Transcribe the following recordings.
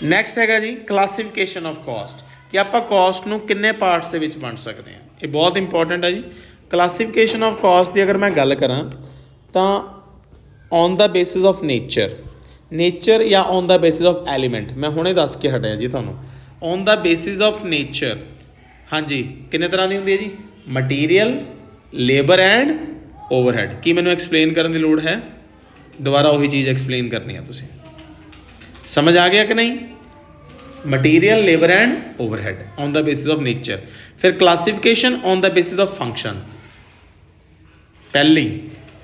Next ਹੈਗਾ ਜੀ classification of caste, ਕਿ ਆਪਾਂ ਕਾਸਟ ਨੂੰ ਕਿੰਨੇ ਪਾਰਟਸ ਦੇ ਵਿੱਚ ਵੰਡ ਸਕਦੇ ਹਾਂ। ਇਹ ਬਹੁਤ ਇੰਪੋਰਟੈਂਟ ਹੈ ਜੀ। ਕਲਾਸੀਫਿਕੇਸ਼ਨ ਆਫ ਕਾਸਟ ਦੀ ਅਗਰ ਮੈਂ ਗੱਲ ਕਰਾਂ ਤਾਂ on the basis of nature ਜਾਂ on the basis of element, ਮੈਂ ਹੁਣੇ ਦੱਸ ਕੇ ਹਟਿਆ ਜੀ ਤੁਹਾਨੂੰ। On the basis of nature, ਹਾਂਜੀ, ਕਿੰਨੇ ਤਰ੍ਹਾਂ ਦੀ ਹੁੰਦੀ ਹੈ ਜੀ? Material, labour and overhead. ਕੀ ਮੈਨੂੰ ਐਕਸਪਲੇਨ ਕਰਨ ਦੀ ਲੋੜ ਹੈ? ਦੁਬਾਰਾ ਉਹੀ ਚੀਜ਼ ਐਕਸਪਲੇਨ ਕਰਨੀ ਹੈ ਤੁਸੀਂ। ਸਮਝ ਆ ਗਿਆ ਕਿ ਨਹੀਂ? Material, labour and overhead on the basis of nature. ਫਿਰ classification on the basis of function. ਪਹਿਲੀ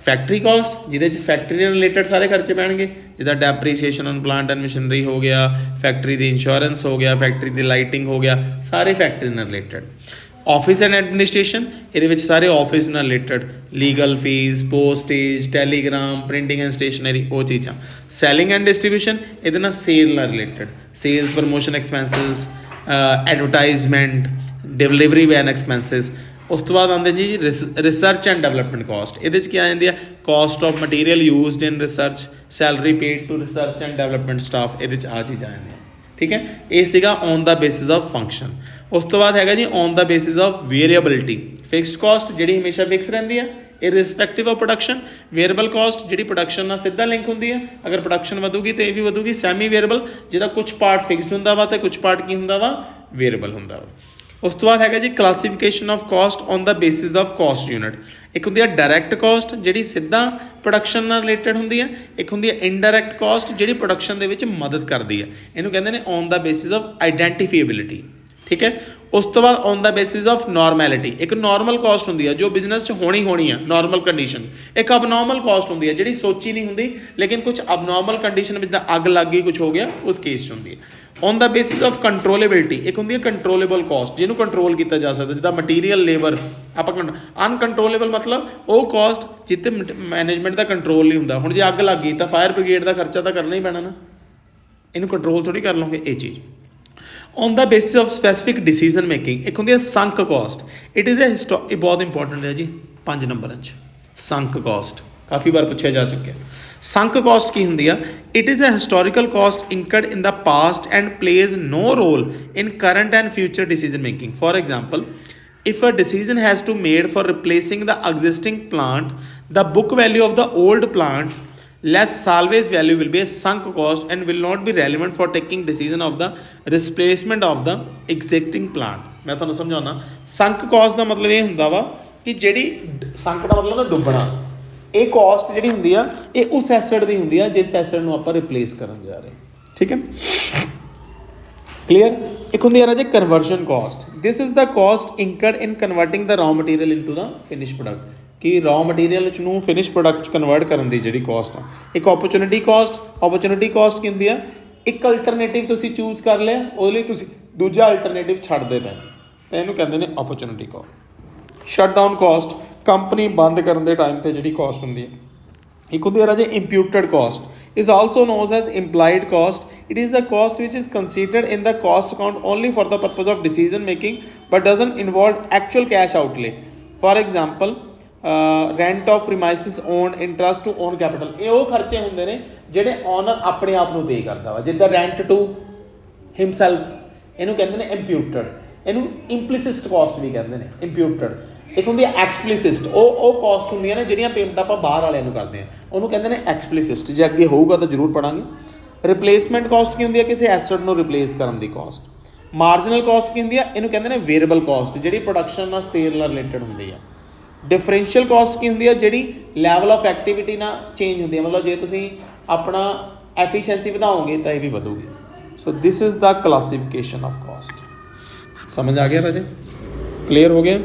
ਫੈਕਟਰੀ ਕਾਸਟ, ਜਿਹਦੇ 'ਚ ਫੈਕਟਰੀ ਨਾਲ ਰਿਲੇਟਡ ਸਾਰੇ ਖਰਚੇ ਪੈਣਗੇ, ਜਿੱਦਾਂ depreciation on plant and machinery ਹੋ ਗਿਆ, ਫੈਕਟਰੀ ਦੀ ਇੰਸ਼ੋਰੈਂਸ ਹੋ ਗਿਆ, ਫੈਕਟਰੀ ਦੀ ਲਾਈਟਿੰਗ ਹੋ ਗਿਆ, ਸਾਰੇ ਫੈਕਟਰੀ ਨਾਲ ਰਿਲੇਟਡ। ਆਫਿਸ ਐਂਡ ਐਡਮਿਨਿਸਟ੍ਰੇਸ਼ਨ, ਇਹਦੇ ਵਿੱਚ ਸਾਰੇ ਆਫਿਸ ਨਾਲ related, legal fee, postage, telegram, printing and stationery, ਉਹ ਚੀਜ਼ਾਂ। ਸੈਲਿੰਗ ਐਂਡ ਡਿਸਟਰੀਬਿਊਸ਼ਨ, ਇਹਦੇ ਨਾਲ ਸੇਲ ਨਾਲ related, sales promotion expenses, advertisement, delivery van expenses. ਉਸ ਤੋਂ ਬਾਅਦ ਆਉਂਦੇ ਜੀ ਰਿਸਰਚ ਐਂਡ ਡਿਵੈਲਪਮੈਂਟ ਕਾਸਟ। ਇਹਦੇ 'ਚ ਕੀ ਆ ਜਾਂਦੀ ਹੈ? Cost of material used in research, salary paid to research and development staff, ਇਹਦੇ 'ਚ ਆ ਚੀਜ਼ਾਂ ਆ ਜਾਂਦੀਆਂ। ਠੀਕ ਹੈ, ਇਹ ਸੀਗਾ on the basis of function. ਉਸ ਤੋਂ ਬਾਅਦ ਹੈਗਾ ਜੀ on the basis of variability. Fixed cost ਜਿਹੜੀ ਹਮੇਸ਼ਾ ਫਿਕਸ ਰਹਿੰਦੀ ਹੈ irrespective of production. Variable cost ਜਿਹੜੀ ਪ੍ਰੋਡਕਸ਼ਨ ਨਾਲ ਸਿੱਧਾ ਲਿੰਕ ਹੁੰਦੀ ਹੈ, ਅਗਰ ਪ੍ਰੋਡਕਸ਼ਨ ਵਧੂਗੀ ਤਾਂ ਇਹ ਵੀ ਵਧੂਗੀ। ਸੈਮੀ ਵੇਰੀਏਬਲ, ਜਿਹਦਾ ਕੁਝ ਪਾਰਟ ਫਿਕਸਡ ਹੁੰਦਾ ਵਾ ਅਤੇ ਕੁਝ ਪਾਰਟ ਕੀ ਹੁੰਦਾ ਵਾ? ਵੇਰੀਏਬਲ ਹੁੰਦਾ ਵਾ। ਉਸ ਤੋਂ ਬਾਅਦ ਹੈਗਾ ਜੀ classification of caste on the basis of cost unit. ਇੱਕ ਹੁੰਦੀ ਹੈ ਡਾਇਰੈਕਟ ਕਾਸਟ, ਜਿਹੜੀ ਸਿੱਧਾ ਪ੍ਰੋਡਕਸ਼ਨ ਨਾਲ ਰਿਲੇਟਡ ਹੁੰਦੀ ਹੈ। ਇੱਕ ਹੁੰਦੀ ਹੈ ਇਨਡਾਇਰੈਕਟ ਕਾਸਟ, ਜਿਹੜੀ ਪ੍ਰੋਡਕਸ਼ਨ ਦੇ ਵਿੱਚ ਮਦਦ ਕਰਦੀ ਹੈ। ਇਹਨੂੰ ਕਹਿੰਦੇ ਨੇ ਔਨ ਦਾ ਬੇਸਿਸ ਆਫ ਆਈਡੈਂਟੀਫੀਏਬਿਲਿਟੀ। ਠੀਕ ਹੈ, ਉਸ ਤੋਂ ਬਾਅਦ ਔਨ ਦਾ ਬੇਸਿਸ ਆਫ ਨੋਰਮੈਲਿਟੀ। ਇੱਕ ਨੋਰਮਲ ਕਾਸਟ ਹੁੰਦੀ ਹੈ ਜੋ ਬਿਜ਼ਨਸ 'ਚ ਹੋਣੀ ਆ ਨੋਰਮਲ ਕੰਡੀਸ਼ਨ। ਇੱਕ ਅਬਨੋਰਮਲ ਕਾਸਟ ਹੁੰਦੀ ਹੈ ਜਿਹੜੀ ਸੋਚੀ ਨਹੀਂ ਹੁੰਦੀ, ਲੇਕਿਨ ਕੁਝ ਅਬਨੋਰਮਲ ਕੰਡੀਸ਼ਨ ਵਿੱਚ ਅੱਗ ਲੱਗ ਗਈ, ਕੁਝ ਹੋ ਗਿਆ, ਉਸ ਕੇਸ 'ਚ ਹੁੰਦੀ ਹੈ। ਔਨ ਦਾ ਬੇਸਿਸ ਆਫ ਕੰਟਰੋਲੇਬਿਲਿਟੀ, ਇੱਕ ਹੁੰਦੀ ਹੈ ਕੰਟਰੋਲੇਬਲ ਕਾਸਟ, ਜਿਹਨੂੰ ਕੰਟਰੋਲ ਕੀਤਾ ਜਾ ਸਕਦਾ, ਜਿੱਦਾਂ ਮਟੀਰੀਅਲ, ਲੇਬਰ। ਆਪਾਂ ਅਨਕੰਟਰੋਲੇਬਲ ਮਤਲਬ ਉਹ ਕਾਸਟ ਜਿੱਥੇ ਮੈਨੇਜਮੈਂਟ ਦਾ ਕੰਟਰੋਲ ਨਹੀਂ ਹੁੰਦਾ। ਹੁਣ ਜੇ ਅੱਗ ਲੱਗ ਗਈ ਤਾਂ ਫਾਇਰ ਬ੍ਰਿਗੇਡ ਦਾ ਖਰਚਾ ਤਾਂ ਕਰਨਾ ਹੀ ਪੈਣਾ ਨਾ, ਇਹਨੂੰ ਕੰਟਰੋਲ ਥੋੜ੍ਹੀ ਕਰ ਲਓਗੇ ਇਹ ਚੀਜ਼। On the basis of specific decision making, ਇੱਕ ਹੁੰਦੀ ਹੈ ਸੰਕ ਕਾਸਟ। ਇਟ ਇਜ਼ ਇਹ ਬਹੁਤ ਇੰਪੋਰਟੈਂਟ ਹੈ ਜੀ 5 ਨੰਬਰਾਂ 'ਚ। ਸੰਕ ਕਾਸਟ ਕਾਫੀ ਵਾਰ ਪੁੱਛਿਆ ਜਾ ਚੁੱਕਿਆ। ਸੰਕ ਕਾਸਟ ਕੀ ਹੁੰਦੀ ਆ? It is a historical cost incurred in the past and plays no role in current and future decision making. For example, if a decision has to made for replacing the existing plant, the book value of the old plant less salvage value will be a sunk cost and will not be relevant for taking decision of the replacement of the existing plant। ਮੈਂ ਤੁਹਾਨੂੰ ਸਮਝਾਉਣਾ। ਸੰਕ caste ਦਾ ਮਤਲਬ ਇਹ ਹੁੰਦਾ ਵਾ ਕਿ ਜਿਹੜੀ ਸੰਕ ਦਾ ਮਤਲਬ ਡੁੱਬਣਾ। ਇਹ ਕਾਸਟ ਜਿਹੜੀ ਹੁੰਦੀ ਆ ਇਹ ਉਸ ਐਸਟ ਦੀ ਹੁੰਦੀ ਆ ਜਿਸ ਐਸਟ ਨੂੰ ਆਪਾਂ ਰਿਪਲੇਸ ਕਰਨ ਜਾ ਰਹੇ। ਠੀਕ ਹੈ, ਕਲੀਅਰ। ਇੱਕ ਹੁੰਦੀ ਹੈ ਰਾਜੇ conversion cost. This is the cost incurred in converting the raw material into the finish product, ਕਿ ਰॉ ਮਟੀਰੀਅਲ ਨੂੰ ਫਿਨਿਸ਼ ਪ੍ਰੋਡਕਟ 'ਚ ਕਨਵਰਟ ਕਰਨ ਦੀ ਜਿਹੜੀ ਕਾਸਟ ਆ। ਇੱਕ ਓਪਰਚੁਨਿਟੀ ਕਾਸਟ। ਓਪਰਚੁਨਿਟੀ ਕਾਸਟ ਕੀ ਹੁੰਦੀ ਆ? ਇੱਕ ਅਲਟਰਨੇਟਿਵ ਤੁਸੀਂ ਚੂਜ਼ ਕਰ ਲਿਆ, ਉਹਦੇ ਲਈ ਤੁਸੀਂ ਦੂਜਾ ਅਲਟਰਨੇਟਿਵ ਛੱਡਦੇ ਪਏ, ਤਾਂ ਇਹਨੂੰ ਕਹਿੰਦੇ ਨੇ opportunity cost. Shut down cost, company ਬੰਦ ਕਰਨ ਦੇ ਟਾਈਮ 'ਤੇ ਜਿਹੜੀ ਕਾਸਟ ਹੁੰਦੀ ਹੈ। ਇੱਕ ਹੁੰਦੀ ਹੈ ਰਾਜੇ ਇੰਪਿਊਟਡ caste, is also known as implied cost. It is the cost which is considered in the cost account only for the purpose of decision making but doesn't involve actual cash outlay. For example, rent of premises owned, interest to own capital। ਇਹ ਉਹ ਖਰਚੇ ਹੁੰਦੇ ਨੇ ਜਿਹੜੇ owner ਆਪਣੇ ਆਪ ਨੂੰ ਪੇ ਕਰਦਾ ਵਾ, ਜਿੱਦਾਂ ਰੈਂਟ ਟੂ ਹਿਮਸੈਲਫ, ਇਹਨੂੰ ਕਹਿੰਦੇ ਨੇ ਇੰਪਿਊਟਡ। ਇਹਨੂੰ ਇੰਪਲੀਸਿਟ ਕਾਸਟ ਵੀ ਕਹਿੰਦੇ ਨੇ, ਇੰਪਿਊਟਡ। ਇੱਕ ਹੁੰਦੀ ਹੈ ਐਕਸਪਲੀਸਿਟ, ਉਹ ਕਾਸਟ ਹੁੰਦੀਆਂ ਨੇ ਜਿਹੜੀਆਂ ਪੇਮੈਂਟ ਆਪਾਂ ਬਾਹਰ ਵਾਲਿਆਂ ਨੂੰ ਕਰਦੇ ਹਾਂ, ਉਹਨੂੰ ਕਹਿੰਦੇ ਨੇ ਐਕਸਪਲੀਸਿਟ। ਜੇ ਅੱਗੇ ਹੋਊਗਾ ਤਾਂ ਜ਼ਰੂਰ ਪੜਾਂਗੇ। ਰਿਪਲੇਸਮੈਂਟ ਕਾਸਟ ਕੀ ਹੁੰਦੀ ਹੈ? ਕਿਸੇ ਐਸਟ ਨੂੰ ਰਿਪਲੇਸ ਕਰਨ ਦੀ ਕਾਸਟ। ਮਾਰਜਨਲ ਕਾਸਟ ਕੀ ਹੁੰਦੀ ਹੈ? ਇਹਨੂੰ ਕਹਿੰਦੇ ਨੇ ਵੇਰੀਏਬਲ ਕਾਸਟ, ਜਿਹੜੀ ਪ੍ਰੋਡਕਸ਼ਨ ਨਾਲ ਸੇਲ ਨਾਲ ਰਿਲੇਟਡ ਹੁੰਦੀ ਹੈ। ਡਿਫਰੈਂਸ਼ੀਅਲ ਕਾਸਟ ਕੀ ਹੁੰਦੀ ਹੈ? ਜਿਹੜੀ ਲੈਵਲ ਆਫ ਐਕਟੀਵਿਟੀ ਨਾਲ ਚੇਂਜ ਹੁੰਦੀ ਹੈ, ਮਤਲਬ ਜੇ ਤੁਸੀਂ ਆਪਣਾ ਐਫੀਸ਼ੀਐਂਸੀ ਵਧਾਓਗੇ ਤਾਂ ਇਹ ਵੀ ਵਧੂਗੀ। So this is the classification of cost. ਸਮਝ ਆ ਗਿਆ ਰਾਜੇ? ਕਲੀਅਰ ਹੋ ਗਿਆ?